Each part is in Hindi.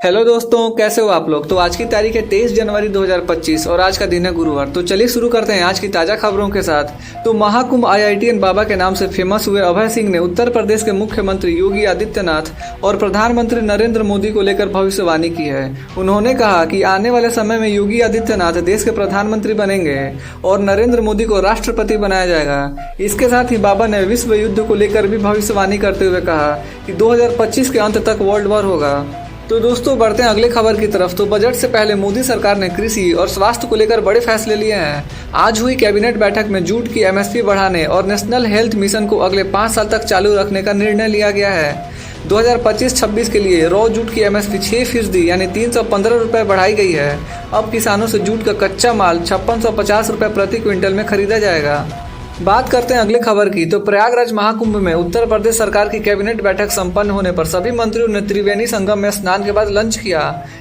हेलो दोस्तों, कैसे हो आप लोग। तो आज की तारीख है 23 जनवरी 2025 और आज का दिन है गुरुवार। तो चलिए शुरू करते हैं आज की ताज़ा खबरों के साथ। तो महाकुंभ IITN बाबा के नाम से फेमस हुए अभय सिंह ने उत्तर प्रदेश के मुख्यमंत्री योगी आदित्यनाथ और प्रधानमंत्री नरेंद्र मोदी को लेकर भविष्यवाणी की है। उन्होंने कहा कि आने वाले समय में योगी आदित्यनाथ देश के प्रधानमंत्री बनेंगे और नरेंद्र मोदी को राष्ट्रपति बनाया जाएगा। इसके साथ ही बाबा ने विश्व युद्ध को लेकर भी भविष्यवाणी करते हुए कहा कि 2025 के अंत तक वर्ल्ड वॉर होगा। तो दोस्तों बढ़ते हैं अगले खबर की तरफ। तो बजट से पहले मोदी सरकार ने कृषि और स्वास्थ्य को लेकर बड़े फैसले लिए हैं। आज हुई कैबिनेट बैठक में जूट की MSP बढ़ाने और नेशनल हेल्थ मिशन को अगले 5 साल तक चालू रखने का निर्णय लिया गया है। 2025-26 के लिए रॉ जूट की MSP 6% यानी 315 रुपये बढ़ाई गई है। अब किसानों से जूट का कच्चा माल 5650 रुपये प्रति क्विंटल में खरीदा जाएगा। बात करते हैं अगले खबर की। तो प्रयागराज महाकुंभ में उत्तर प्रदेश सरकार की कैबिनेट बैठक संपन्न होने पर सभी मंत्रियों ने त्रिवेणी संगम में स्नान के बाद लंच किया।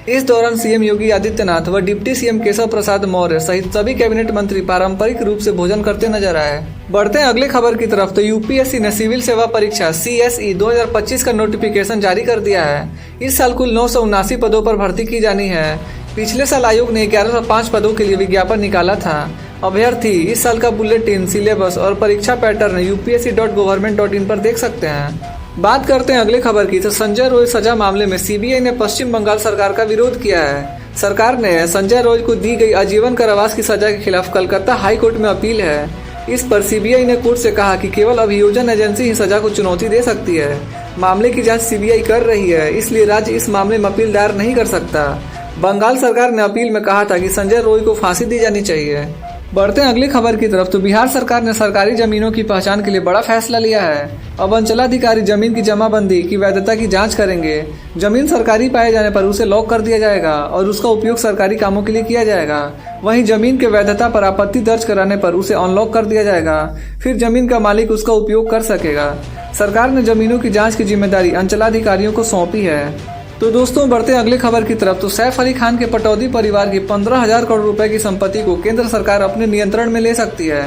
इस दौरान CM योगी आदित्यनाथ व डिप्टी CM केशव प्रसाद मौर्य सहित सभी कैबिनेट मंत्री पारंपरिक रूप से भोजन करते नजर आए। बढ़ते हैं अगले खबर की तरफ। तो UPSC ने सिविल सेवा परीक्षा CSE 2025 का नोटिफिकेशन जारी कर दिया है। इस साल कुल 979 पदों पर भर्ती की जानी है। पिछले साल आयोग ने 1105 पदों के लिए विज्ञापन निकाला था। अभ्यर्थी इस साल का बुलेटिन, सिलेबस और परीक्षा पैटर्न upsc.government.in पर देख सकते हैं। बात करते हैं अगले खबर की। तो संजय रोय सजा मामले में CBI ने पश्चिम बंगाल सरकार का विरोध किया है। सरकार ने संजय रोय को दी गई आजीवन कारावास की सजा के खिलाफ कलकत्ता हाई कोर्ट में अपील है। इस पर CBI ने कोर्ट से कहा कि केवल अभियोजन एजेंसी ही सजा को चुनौती दे सकती है। मामले की जाँच CBI कर रही है, इसलिए राज्य इस मामले में अपील दायर नहीं कर सकता। बंगाल सरकार ने अपील में कहा था कि संजय रोय को फांसी दी जानी चाहिए। बढ़ते हैं अगली खबर की तरफ। तो बिहार सरकार ने सरकारी जमीनों की पहचान के लिए बड़ा फैसला लिया है। अब अंचलाधिकारी जमीन की जमाबंदी की वैधता की जांच करेंगे। जमीन सरकारी पाए जाने पर उसे लॉक कर दिया जाएगा और उसका उपयोग सरकारी कामों के लिए किया जाएगा। वहीं जमीन के वैधता पर आपत्ति दर्ज कराने पर उसे अनलॉक कर दिया जाएगा, फिर जमीन का मालिक उसका उपयोग कर सकेगा। सरकार ने जमीनों की जाँच की जिम्मेदारी अंचलाधिकारियों को सौंपी है। तो दोस्तों बढ़ते हैं अगले खबर की तरफ। तो सैफ अली खान के पटौदी परिवार की 15,000 करोड़ रुपए की संपत्ति को केंद्र सरकार अपने नियंत्रण में ले सकती है।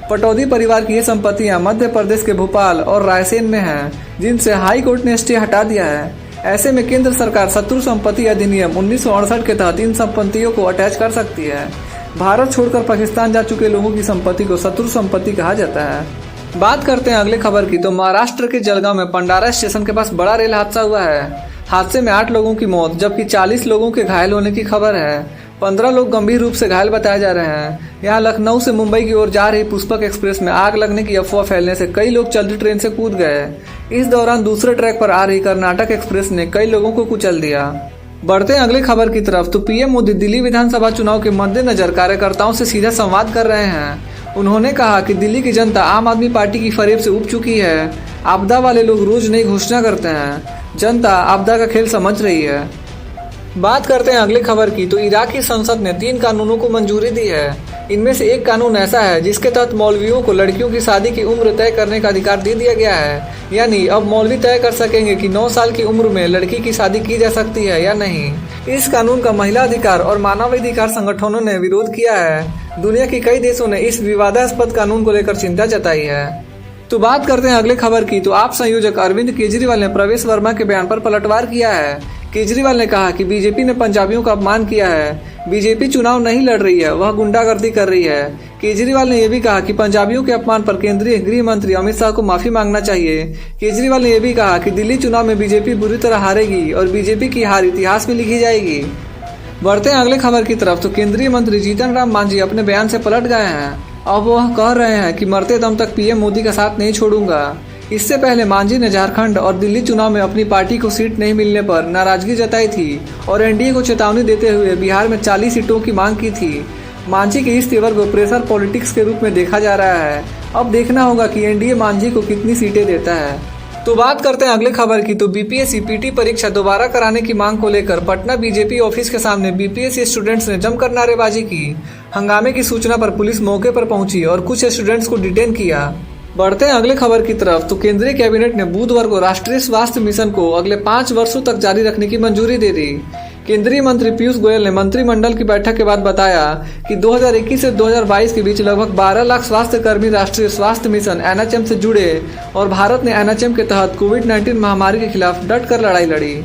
पटौदी परिवार की ये संपत्तियां मध्य प्रदेश के भोपाल और रायसेन में हैं, जिनसे हाई कोर्ट ने स्टे हटा दिया है। ऐसे में केंद्र सरकार शत्रु संपत्ति अधिनियम 1968 के तहत इन संपत्तियों को अटैच कर सकती है। भारत छोड़कर पाकिस्तान जा चुके लोगों की संपत्ति को शत्रु संपत्ति कहा जाता है। बात करते हैं अगले खबर की। तो महाराष्ट्र के जलगांव में पंडारा स्टेशन के पास बड़ा रेल हादसा हुआ है। हादसे में 8 लोगों की मौत जबकि 40 लोगों के घायल होने की खबर है। 15 लोग गंभीर रूप से घायल बताए जा रहे हैं। यहाँ लखनऊ से मुंबई की ओर जा रही पुष्पक एक्सप्रेस में आग लगने की अफवाह फैलने से कई लोग चलती ट्रेन से कूद गए। इस दौरान दूसरे ट्रैक पर आ रही कर्नाटक एक्सप्रेस ने कई लोगों को कुचल दिया। बढ़ते हैं अगले खबर की तरफ। तो PM मोदी दिल्ली विधानसभा चुनाव के मद्देनजर कार्यकर्ताओं से सीधा संवाद कर रहे हैं। उन्होंने कहा कि दिल्ली की जनता आम आदमी पार्टी की फरेब से उब चुकी है। आपदा वाले लोग रोज नई घोषणा करते हैं, जनता आपदा का खेल समझ रही है। बात करते हैं अगले खबर की। तो इराक की संसद ने 3 कानूनों को मंजूरी दी है। इनमें से एक कानून ऐसा है जिसके तहत मौलवियों को लड़कियों की शादी की उम्र तय करने का अधिकार दे दिया गया है। यानी अब मौलवी तय कर सकेंगे कि 9 साल की उम्र में लड़की की शादी की जा सकती है या नहीं। इस कानून का महिला अधिकार और मानवाधिकार संगठनों ने विरोध किया है। दुनिया के कई देशों ने इस विवादास्पद कानून को लेकर चिंता जताई है। तो बात करते हैं अगले खबर की। तो आप संयोजक अरविंद केजरीवाल ने प्रवेश वर्मा के बयान पर पलटवार किया है। केजरीवाल ने कहा कि बीजेपी ने पंजाबियों का अपमान किया है। बीजेपी चुनाव नहीं लड़ रही है, वह गुंडागर्दी कर रही है। केजरीवाल ने यह भी कहा कि पंजाबियों के अपमान पर केंद्रीय गृह मंत्री अमित शाह को माफी मांगना चाहिए। केजरीवाल ने यह भी कहा कि दिल्ली चुनाव में बीजेपी बुरी तरह हारेगी और बीजेपी की हार इतिहास में लिखी जाएगी। बढ़ते हैं अगले खबर की तरफ। तो केंद्रीय मंत्री जीतन राम मांझी अपने बयान से पलट गए हैं। अब वह कह रहे हैं कि मरते दम तक PM मोदी का साथ नहीं छोड़ूंगा। इससे पहले मांझी ने झारखंड और दिल्ली चुनाव में अपनी पार्टी को सीट नहीं मिलने पर नाराजगी जताई थी और NDA को चेतावनी देते हुए बिहार में 40 सीटों की मांग की थी। मांझी के इस तेवर को प्रेशर पॉलिटिक्स के रूप में देखा जा रहा है। अब देखना होगा कि NDA मांझी को कितनी सीटें देता है। तो बात करते हैं अगले खबर की। तो BPSC PT परीक्षा दोबारा कराने की मांग को लेकर पटना BJP ऑफिस के सामने BPSC स्टूडेंट्स ने जमकर नारेबाजी की। हंगामे की सूचना पर पुलिस मौके पर पहुंची और कुछ स्टूडेंट्स को डिटेन किया। बढ़ते हैं अगले खबर की तरफ। तो केंद्रीय कैबिनेट ने बुधवार को राष्ट्रीय स्वास्थ्य मिशन को अगले 5 वर्षों तक जारी रखने की मंजूरी दे दी। केंद्रीय मंत्री पीयूष गोयल ने मंत्रिमंडल की बैठक के बाद बताया कि 2021 से 2022 के बीच लगभग 12 लाख स्वास्थ्य कर्मी राष्ट्रीय स्वास्थ्य मिशन NHM से जुड़े और भारत ने NHM के तहत कोविड-19 महामारी के खिलाफ डट कर लड़ाई लड़ी।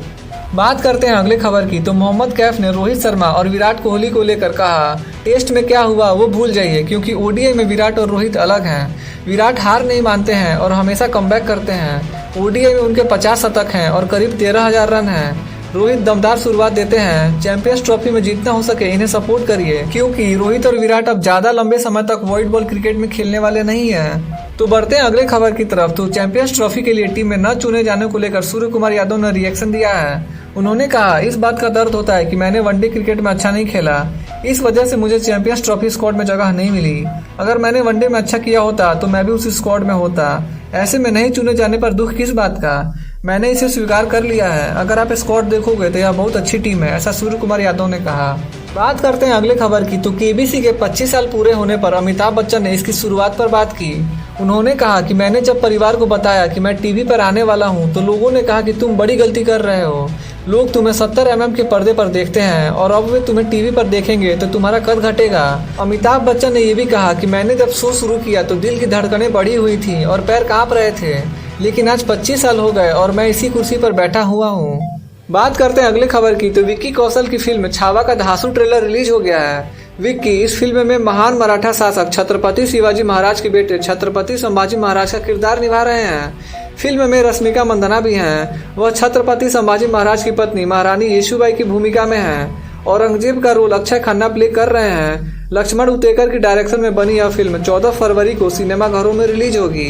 बात करते हैं अगले खबर की तो मोहम्मद कैफ ने रोहित शर्मा और विराट कोहली को लेकर कहा, टेस्ट में क्या हुआ वो भूल जाइए क्योंकि ओडीआई में विराट और रोहित अलग हैं। विराट हार नहीं मानते हैं और हमेशा कमबैक करते हैं। ओडीआई में उनके 50 शतक हैं और करीब 13,000 रन हैं। रोहित दमदार शुरुआत देते हैं। चैंपियंस ट्रॉफी में जितना हो सके इन्हें सपोर्ट करिए क्योंकि रोहित और विराट अब ज्यादा लंबे समय तक व्हाइट बॉल क्रिकेट में खेलने वाले नहीं हैं। तो बढ़ते हैं अगले खबर की तरफ तो चैंपियंस ट्रॉफी के लिए टीम में न चुने जाने को लेकर सूर्य कुमार यादव ने रिएक्शन दिया है। उन्होंने कहा, इस बात का दर्द होता है कि मैंने वनडे क्रिकेट में अच्छा नहीं खेला, इस वजह से मुझे चैंपियंस ट्रॉफी स्क्वाड में जगह नहीं मिली। अगर मैंने वनडे में अच्छा किया होता तो मैं भी उसी स्क्वाड में होता। ऐसे में नहीं चुने जाने पर दुख किस बात का, मैंने इसे स्वीकार कर लिया है। अगर आप स्क्वाड देखोगे तो यह बहुत अच्छी टीम है, ऐसा सूर्य कुमार यादव ने कहा। बात करते हैं अगले खबर की तो केबीसी के 25 साल पूरे होने पर अमिताभ बच्चन ने इसकी शुरुआत पर बात की। उन्होंने कहा कि मैंने जब परिवार को बताया कि मैं टीवी पर आने वाला हूं तो लोगों ने कहा कि तुम बड़ी गलती कर रहे हो। लोग तुम्हें 70 mm के पर्दे पर देखते हैं और अब वे तुम्हें टीवी पर देखेंगे तो तुम्हारा कद घटेगा। अमिताभ बच्चन ने यह भी कहा कि मैंने जब शो शुरू किया तो दिल की धड़कनें बढ़ी हुई थी और पैर कांप रहे थे, लेकिन आज 25 साल हो गए और मैं इसी कुर्सी पर बैठा हुआ हूँ। बात करते हैं अगले खबर की तो विक्की कौशल की फिल्म छावा का धांसू ट्रेलर रिलीज हो गया है। विक्की इस फिल्म में महान मराठा शासक छत्रपति शिवाजी महाराज के बेटे छत्रपति संभाजी महाराज का किरदार निभा रहे हैं। फिल्म में रश्मिका मंदाना भी हैं। वह छत्रपति संभाजी महाराज की पत्नी महारानी येसुबाई की भूमिका में हैं। औरंगजेब का रोल अक्षय खन्ना प्ले कर रहे हैं। लक्ष्मण उतेकर की डायरेक्शन में बनी यह फिल्म 14 फरवरी को सिनेमाघरों में रिलीज होगी।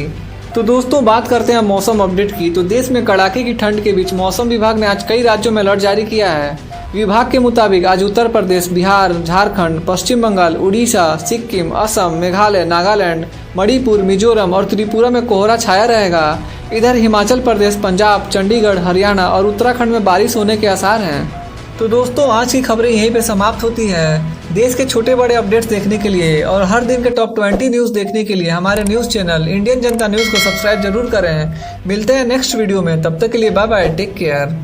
तो दोस्तों बात करते हैं मौसम अपडेट की तो देश में कड़ाके की ठंड के बीच मौसम विभाग ने आज कई राज्यों में अलर्ट जारी किया है। विभाग के मुताबिक आज उत्तर प्रदेश, बिहार, झारखंड, पश्चिम बंगाल, उड़ीसा, सिक्किम, असम, मेघालय, नागालैंड, मणिपुर, मिजोरम और त्रिपुरा में कोहरा छाया रहेगा। इधर हिमाचल प्रदेश, पंजाब, चंडीगढ़, हरियाणा और उत्तराखंड में बारिश होने के आसार हैं। तो दोस्तों आज की खबरें यहीं पे समाप्त होती है। देश के छोटे बड़े अपडेट्स देखने के लिए और हर दिन के टॉप 20 न्यूज़ देखने के लिए हमारे न्यूज़ चैनल इंडियन जनता न्यूज़ को सब्सक्राइब जरूर करें। मिलते हैं नेक्स्ट वीडियो में, तब तक के लिए बाय बाय, टेक केयर।